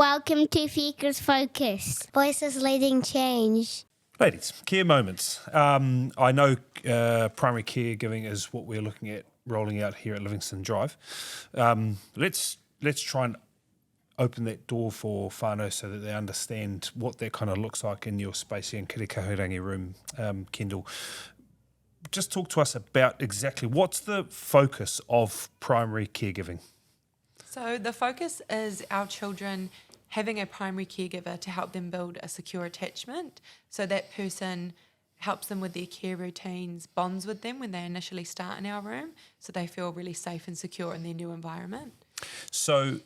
Welcome to Fika's Focus. Voices leading change. Ladies, care moments. I know primary caregiving is what we're looking at rolling out here at Livingston Drive. Let's try and open that door for whānau so that they understand what that kind of looks like in your space here in Kirikahurangi room, Kendall. Just talk to us about exactly what's the focus of primary caregiving. So the focus is our children having a primary caregiver to help them build a secure attachment. So that person helps them with their care routines, bonds with them when they initially start in our room, so they feel really safe and secure in their new environment. So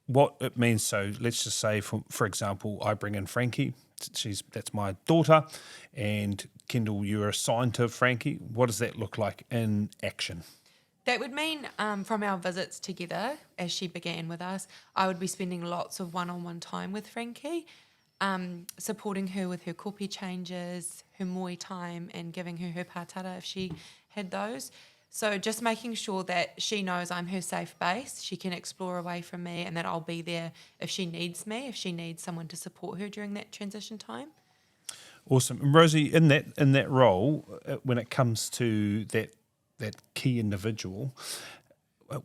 what it means, so let's just say, for example, I bring in Frankie. That's my daughter, and Kendall, you're assigned to Frankie. What does that look like in action? That would mean from our visits together, as she began with us, I would be spending lots of one-on-one time with Frankie, supporting her with her kopi changes, her moi time, and giving her pātara if she had those. So just making sure that she knows I'm her safe base, she can explore away from me, and that I'll be there if she needs me, if she needs someone to support her during that transition time. Awesome. And Rosie, in that role, when it comes to that key individual,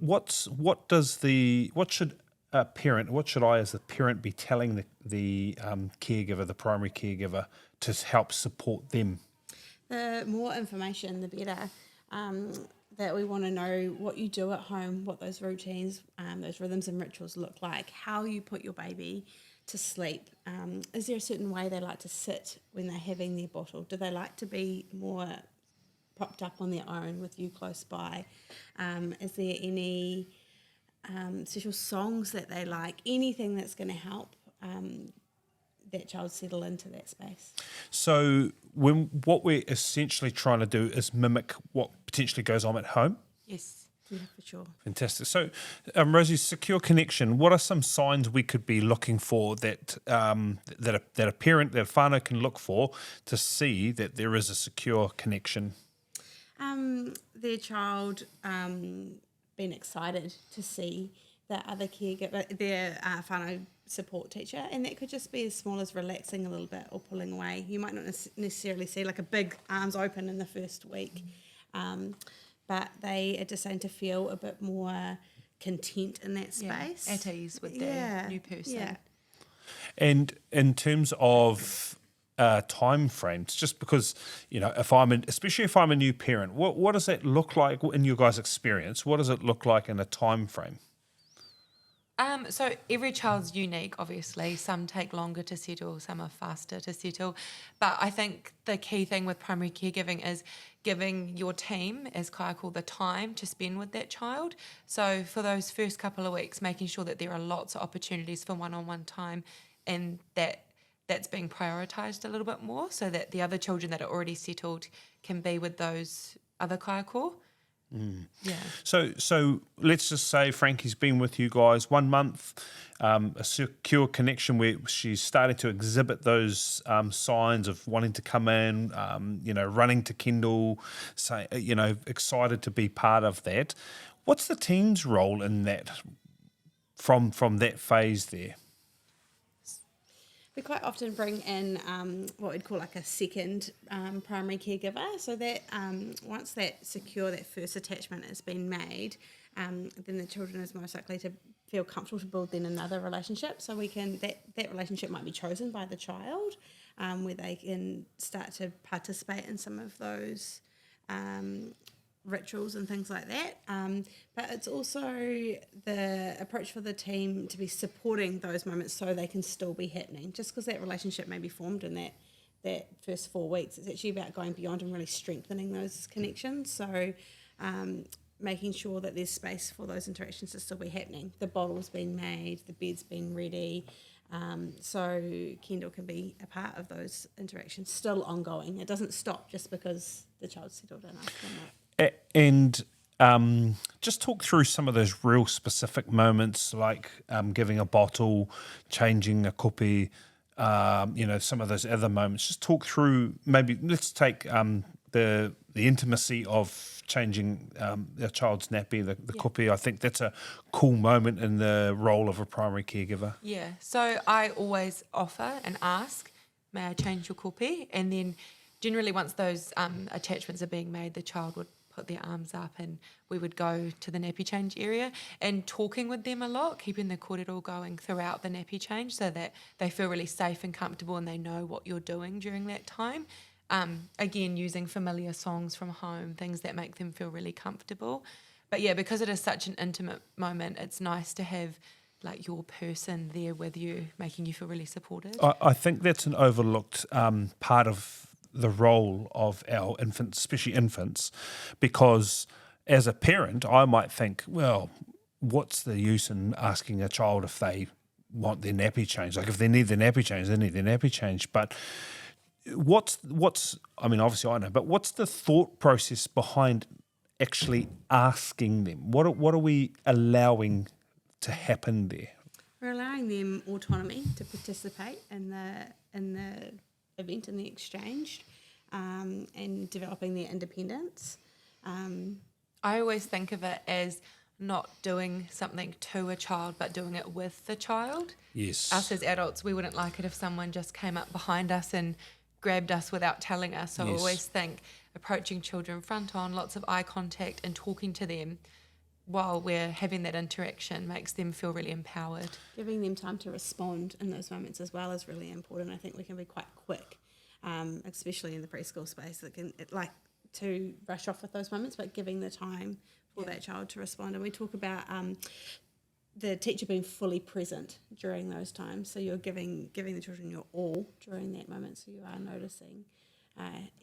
what should I as the parent be telling the caregiver, the primary caregiver, to help support them? The more information, the better. That we want to know what you do at home, what those routines, those rhythms and rituals look like, how you put your baby to sleep. Is there a certain way they like to sit when they're having their bottle? Do they like to be more propped up on their own with you close by? Is there any special songs that they like? Anything that's going to help that child settle into that space. So what we're essentially trying to do is mimic what potentially goes on at home? Yes. Yeah, for sure. Fantastic. So, Rosie, secure connection, what are some signs we could be looking for that a parent, that a whānau can look for to see that there is a secure connection? Their child being excited to see the other caregiver, their whānau support teacher, and that could just be as small as relaxing a little bit or pulling away. You might not necessarily see like a big arms open in the first week, but they are just starting to feel a bit more content in that space. At ease with their new person. Yeah. And in terms of time frames, just because, especially if I'm a new parent, what does that look like in your guys' experience? What does it look like in a time frame? So every child's unique, obviously. Some take longer to settle, some are faster to settle. But I think the key thing with primary caregiving is giving your team, as Kai call, the time to spend with that child. So for those first couple of weeks, making sure that there are lots of opportunities for one-on-one time, and that's being prioritised a little bit more, so that the other children that are already settled can be with those other kaiako. Yeah. So let's just say Frankie's been with you guys 1 month, a secure connection where she's starting to exhibit those signs of wanting to come in, running to Kendall, excited to be part of that. What's the team's role in that from that phase there? We quite often bring in what we'd call like a second primary caregiver, so that once that first attachment has been made, then the children is most likely to feel comfortable to build then another relationship. So we can that relationship might be chosen by the child, where they can start to participate in some of those rituals and things like that, but it's also the approach for the team to be supporting those moments so they can still be happening. Just because that relationship may be formed in that first 4 weeks, it's actually about going beyond and really strengthening those connections. So making sure that there's space for those interactions to still be happening. The bottle's been made, the bed's been ready, so Kendall can be a part of those interactions still ongoing. It doesn't stop just because the child's settled in after that. And just talk through some of those real specific moments, like giving a bottle, changing a kopi, some of those other moments. Just talk through, maybe let's take the intimacy of changing a child's nappy, the kupi. I think that's a cool moment in the role of a primary caregiver. Yeah, so I always offer and ask, may I change your kupi? And then generally once those attachments are being made, the child would put their arms up and we would go to the nappy change area and talking with them a lot, keeping the kōrero going throughout the nappy change so that they feel really safe and comfortable and they know what you're doing during that time. Again, using familiar songs from home, things that make them feel really comfortable. But yeah, because it is such an intimate moment, it's nice to have like your person there with you, making you feel really supported. I think that's an overlooked part of the role of our infants, especially infants, because as a parent, I might think, well, what's the use in asking a child if they want their nappy changed? Like if they need their nappy changed, they need their nappy changed. But what's I mean, obviously I know, but what's the thought process behind actually asking them? What are we allowing to happen there? We're allowing them autonomy to participate in the event, in the exchange, and developing their independence. I always think of it as not doing something to a child, but doing it with the child. Yes. Us as adults, we wouldn't like it if someone just came up behind us and grabbed us without telling us. So I always think approaching children front on, lots of eye contact and talking to them while we're having that interaction makes them feel really empowered. Giving them time to respond in those moments as well is really important. I think we can be quite quick, especially in the preschool space, like to rush off with those moments, but giving the time for that child to respond. And we talk about the teacher being fully present during those times. So you're giving the children your all during that moment. So you are noticing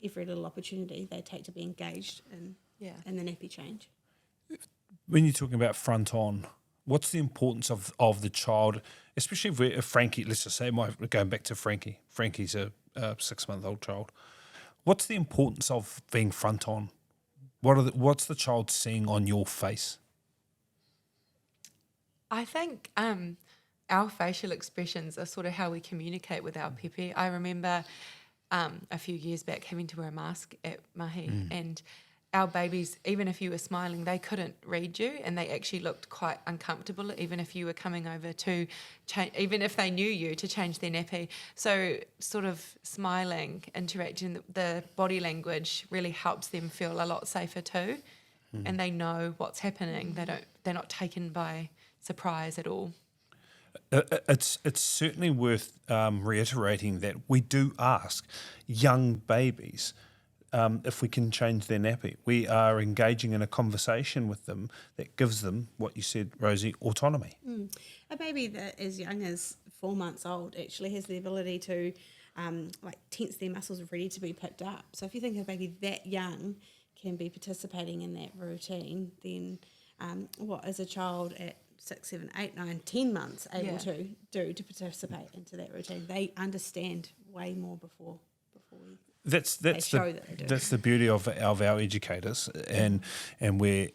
every little opportunity they take to be engaged in the nappy change. When you're talking about front on, what's the importance of the child, especially if Frankie, let's just say, going back to Frankie. Frankie's a 6-month-old child. What's the importance of being front on? What's the child seeing on your face? I think our facial expressions are sort of how we communicate with our pepe. I remember a few years back having to wear a mask at mahi and our babies, even if you were smiling, they couldn't read you and they actually looked quite uncomfortable, even if you were coming over to change, even if they knew you to change their nappy. So sort of smiling, interacting, the body language really helps them feel a lot safer too. And they know what's happening. They're not taken by surprise at all. It's certainly worth reiterating that we do ask young babies if we can change their nappy. We are engaging in a conversation with them that gives them, what you said, Rosie, autonomy. A baby that as young as 4 months old actually has the ability to tense their muscles ready to be picked up. So if you think of a baby that young can be participating in that routine, then what is a child at 6, 7, 8, 9, 10 months able to do to participate into that routine? They understand way more before we That's the beauty of our educators, and we're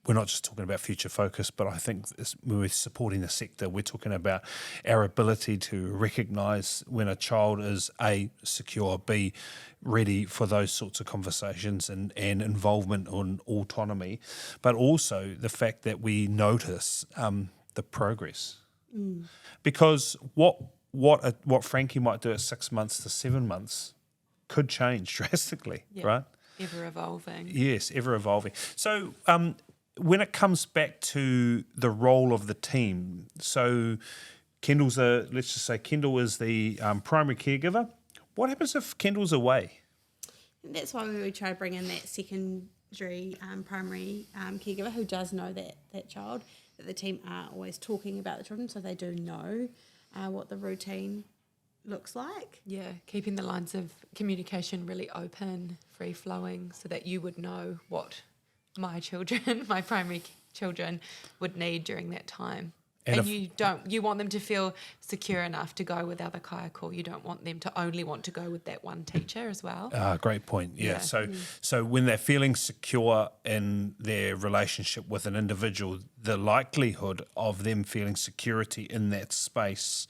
not just talking about future focus, but I think when we're supporting the sector, we're talking about our ability to recognise when a child is A, secure, B, ready for those sorts of conversations and involvement on autonomy, but also the fact that we notice the progress. Because what Frankie might do at 6 months to 7 months could change drastically, right? Ever evolving. Yes, ever evolving. So when it comes back to the role of the team, so let's just say Kendall is the primary caregiver. What happens if Kendall's away? And that's why we would try to bring in that secondary primary caregiver who does know that child, that the team are always talking about the children, so they do know what the routine looks like. Yeah, keeping the lines of communication really open, free-flowing, so that you would know what my children, my primary children, would need during that time. And you want them to feel secure enough to go with other kaiako. You don't want them to only want to go with that one teacher as well. Great point. Yeah. So when they're feeling secure in their relationship with an individual, the likelihood of them feeling security in that space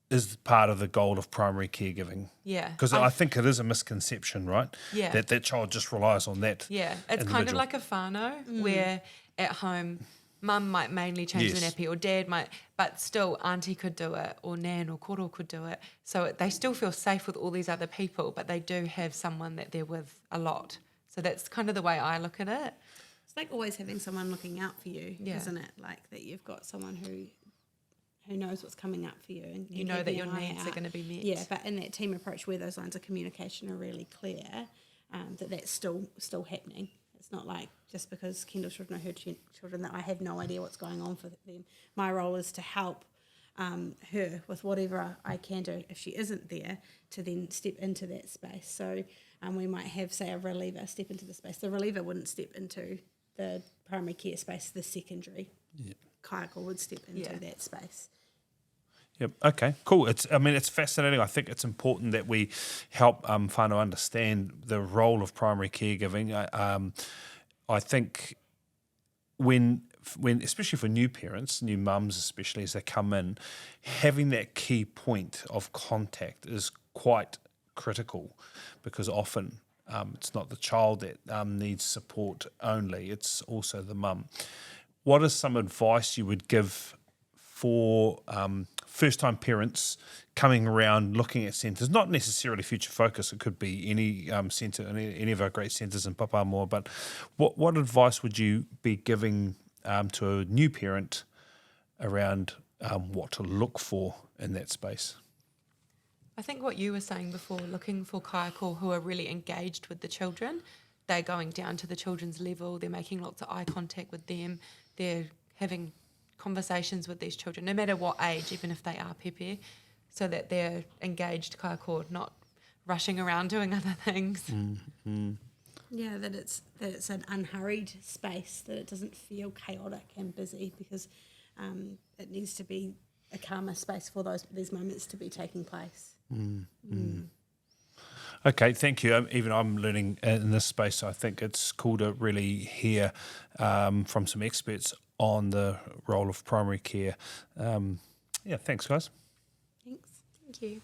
is part of the goal of primary caregiving. Yeah. Because I think it is a misconception, right? Yeah. That child just relies on that. Yeah, it's kind of like a whānau where at home mum might mainly change the Yes. nappy or dad might, but still auntie could do it or nan or koro could do it. So they still feel safe with all these other people, but they do have someone that they're with a lot. So that's kind of the way I look at it. It's like always having someone looking out for you, Yeah. isn't it? Like that you've got someone who knows what's coming up for you, and You know that keeping your an eye needs are out. going to be met. Yeah, but in that team approach where those lines of communication are really clear, that's still happening. It's not like just because Kendall should know her children that I have no idea what's going on for them. My role is to help her with whatever I can do if she isn't there, to then step into that space. So we might have, say, a reliever step into the space. The reliever wouldn't step into the primary care space, the secondary. Yeah. Kaiako would step into that space. Yep. Okay. Cool. It's fascinating. I think it's important that we help whānau understand the role of primary caregiving. I think when especially for new parents, new mums especially as they come in, having that key point of contact is quite critical, because often it's not the child that needs support only; it's also the mum. What is some advice you would give for first-time parents coming around looking at centres, not necessarily Future Focus, it could be any centre, any of our great centres in Papamoa, but what advice would you be giving to a new parent around what to look for in that space? I think what you were saying before, looking for kaiako who are really engaged with the children, they're going down to the children's level, they're making lots of eye contact with them, they're having conversations with these children, no matter what age, even if they are pepe, so that they're engaged kaiako, not rushing around doing other things. Mm-hmm. Yeah, that it's an unhurried space, that it doesn't feel chaotic and busy, because it needs to be a calmer space for these moments to be taking place. Okay, thank you. Even I'm learning in this space. I think it's cool to really hear from some experts on the role of primary care. Thanks, guys. Thanks. Thank you.